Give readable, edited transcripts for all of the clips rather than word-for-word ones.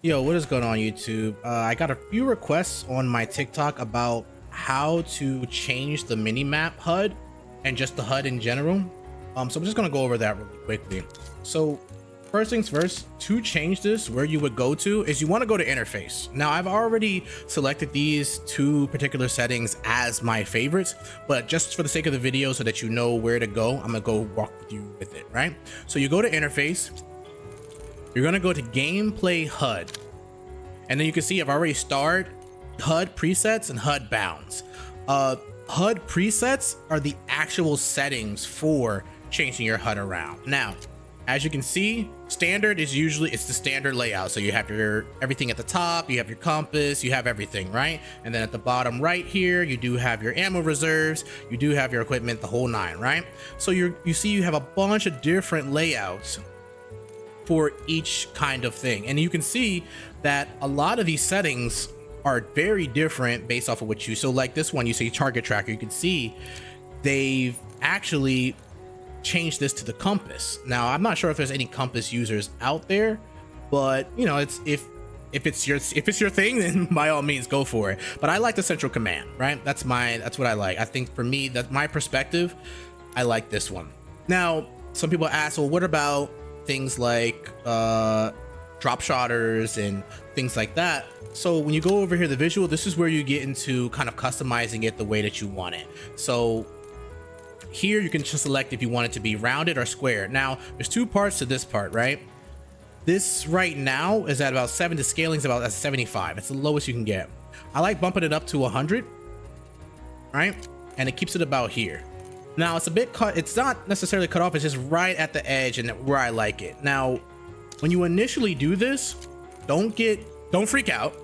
Yo, what is going on YouTube? I got a few requests on my TikTok about how to change the mini-map HUD and just the HUD in general. So I'm just gonna go over that really quickly. So first things first, to change this, where you would go to is you want to go to interface. Now I've already selected these two particular settings as my favorites, but just for the sake of the video so that you know where to go, I'm gonna go walk with you with it, right? So you go to interface. You're gonna go to gameplay HUD, and then you can see I've already starred HUD presets and HUD bounds. HUD presets are the actual settings for changing your HUD around. Now, as you can see, standard is usually it's the standard layout. So you have your everything at the top, you have your compass, you have everything, right? And then at the bottom right here, you do have your ammo reserves, you do have your equipment, the whole nine, right? So you see you have a bunch of different layouts for each kind of thing, and you can see that a lot of these settings are very different based off of what you so like this one, you see target tracker, you can see they've actually changed this to the compass. Now I'm not sure if there's any compass users out there, but you know, it's if it's your thing, then by all means go for it. But I like the central command, right? That's what I like. I think for me, that's my perspective, I like this one. Now some people ask, well, what about things like drop shotters and things like that? So when you go over here, the visual, this is where you get into kind of customizing it the way that you want it. So here you can just select if you want it to be rounded or square. Now there's two parts to this part, right? This right now is at about 7, the scaling's about at 75. It's the lowest you can get. I like bumping it up to 100, right? And it keeps it about here. Now it's a bit cut, it's not necessarily cut off, it's just right at the edge and where I like it. Now, when you initially do this, don't freak out,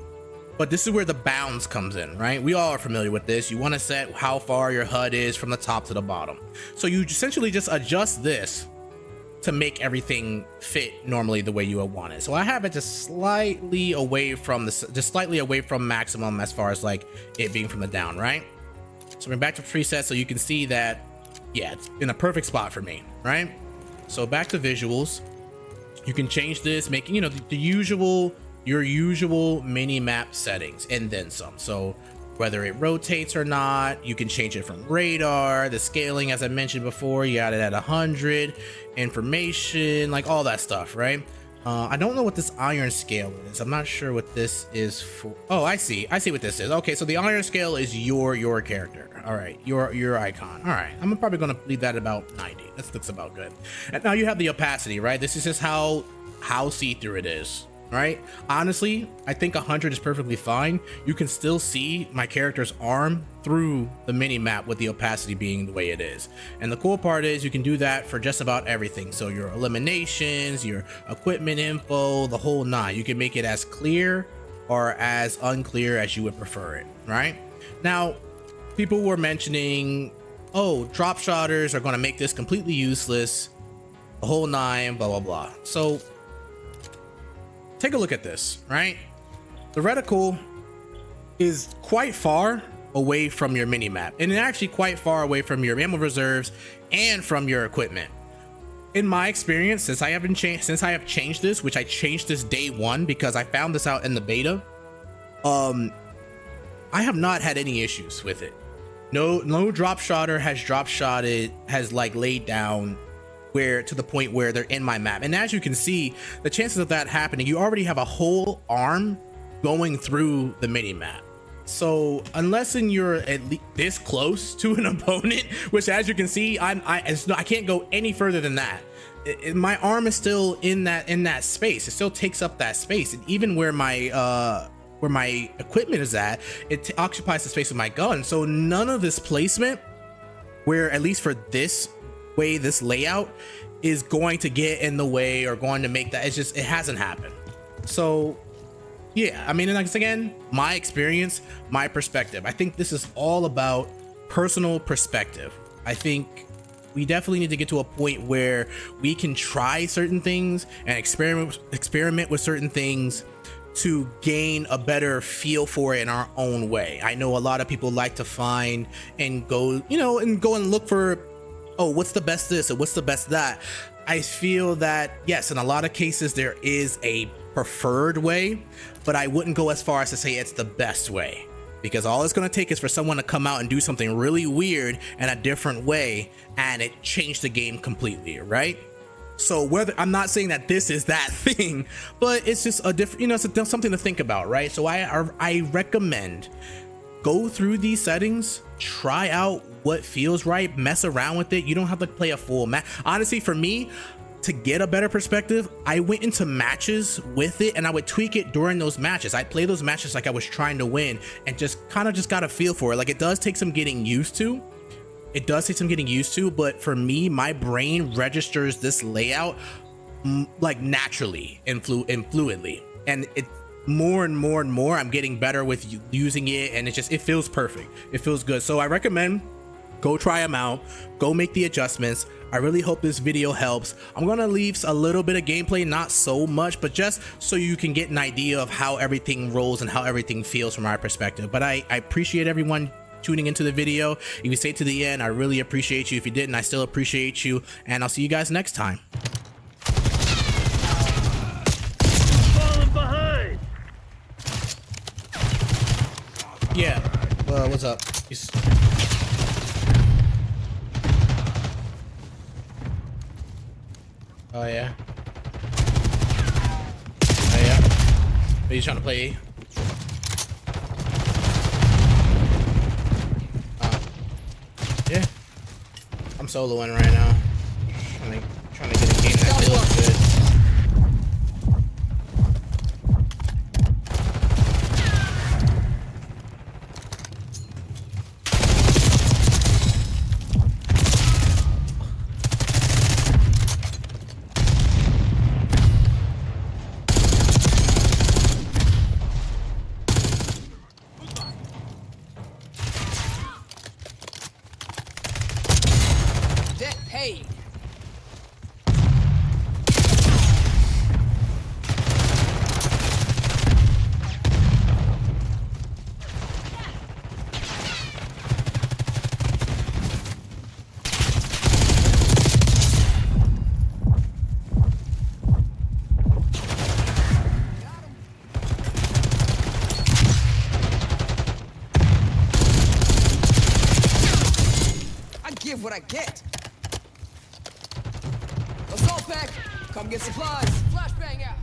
but this is where the bounds comes in, right? We all are familiar with this. You want to set how far your HUD is from the top to the bottom. So you essentially just adjust this to make everything fit normally the way you would want it. So I have it just slightly away from maximum as far as like it being from the down, right? So we're back to preset, so you can see that, yeah, it's in a perfect spot for me, right? So back to visuals, you can change this, making, you know, your usual mini map settings and then some. So whether it rotates or not, you can change it from radar, the scaling, as I mentioned before, you got it at 100, information, like all that stuff, right? I don't know what this iron scale is. I'm not sure what this is for. Oh, I see what this is. Okay, so the iron scale is your character. All right, your icon. All right, I'm probably gonna leave that about 90. That looks about good. And now you have the opacity, right? This is just how see-through it is, right? Honestly, I think 100 is perfectly fine. You can still see my character's arm through the mini map with the opacity being the way it is. And the cool part is you can do that for just about everything. So your eliminations, your equipment info, the whole nine. You can make it as clear or as unclear as you would prefer it, right? Now, people were mentioning, oh, drop shotters are going to make this completely useless, the whole nine, blah blah blah. So take a look at this, right? The reticle is quite far away from your mini map, and actually quite far away from your ammo reserves and from your equipment. In my experience, since I have changed this, which I changed this day one because I found this out in the beta, I have not had any issues with it. No drop shotter has like laid down where to the point where they're in my map. And as you can see, the chances of that happening, you already have a whole arm going through the mini map. So unless you're at least this close to an opponent, which as you can see, I can't go any further than that. My arm is still in that space. It still takes up that space, and even where my equipment is at, it occupies the space of my gun. So none of this placement, where at least for this way, this layout is going to get in the way or going to make that, it hasn't happened. So yeah, I mean, and like, again, my experience, my perspective. I think this is all about personal perspective. I think we definitely need to get to a point where we can try certain things and experiment with certain things to gain a better feel for it in our own way. I know a lot of people like to find and go and look for, oh, what's the best this or what's the best that. I feel that yes, in a lot of cases there is a preferred way, but I wouldn't go as far as to say it's the best way, because all it's going to take is for someone to come out and do something really weird in a different way, and it changed the game completely, right? So whether, I'm not saying that this is that thing, but it's just a different, you know, it's something to think about, right? So I recommend go through these settings, try out what feels right, mess around with it. You don't have to play a full match. Honestly, for me, to get a better perspective, I went into matches with it and I would tweak it during those matches. I'd play those matches like I was trying to win and just got a feel for it. Like, it does take some getting used to. It does take some getting used to, but for me, my brain registers this layout like naturally and fluidly. And it more and more and more, I'm getting better with using it, and it feels perfect. It feels good. So I recommend go try them out, go make the adjustments. I really hope this video helps. I'm gonna leave a little bit of gameplay, not so much, but just so you can get an idea of how everything rolls and how everything feels from our perspective. But I appreciate everyone tuning into the video. If you stayed to the end, I really appreciate you. If you didn't, I still appreciate you, and I'll see you guys next time. Falling behind. Yeah, what's up? Oh yeah. Oh yeah. Are you trying to play? Yeah. I'm soloing right now. Trying to get a game that feels good. Paid. I give what I get. Assault pack, come get supplies. Flashbang out.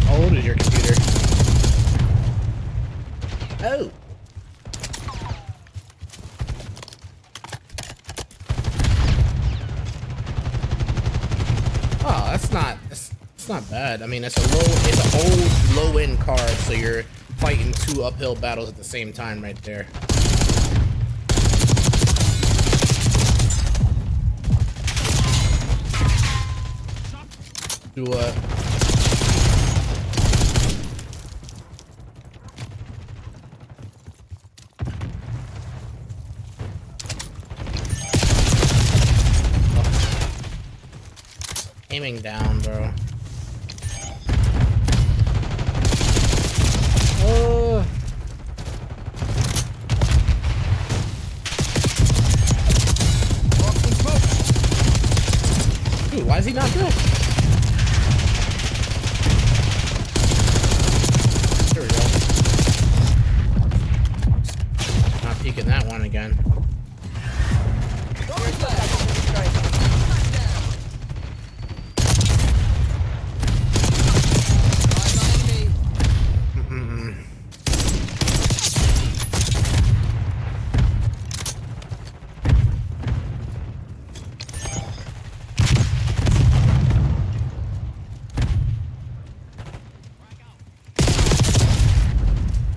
How old is your computer? Oh. Oh, it's not bad. I mean, it's an old low-end card, so you're fighting two uphill battles at the same time right there. Do what? Aiming down, bro. Oh. Dude, why is he not built? There we go. Not peeking that one again.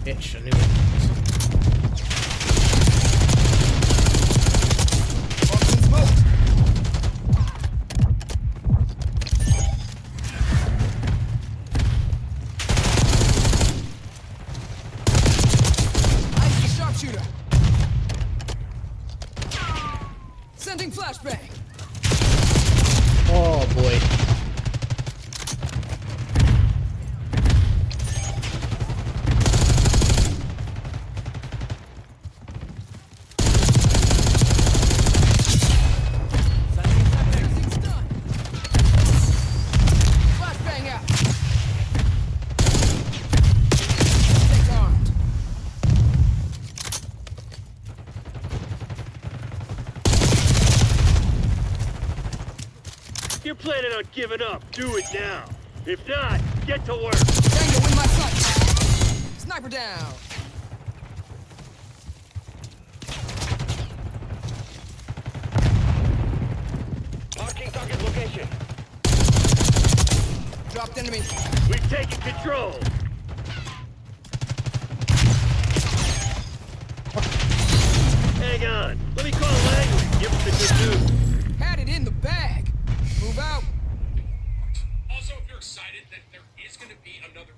Bitch, I knew it. Sharpshooter. Sending flashbang. Oh boy. you're planning on giving up, do it now. If not, get to work. Tango in my sight. Sniper down. Marking target location. Dropped enemy. We've taken control. Hang on. Let me call Langley. Give him the good news. Had it in the bag. Move out. Also, if you're excited that there is going to be another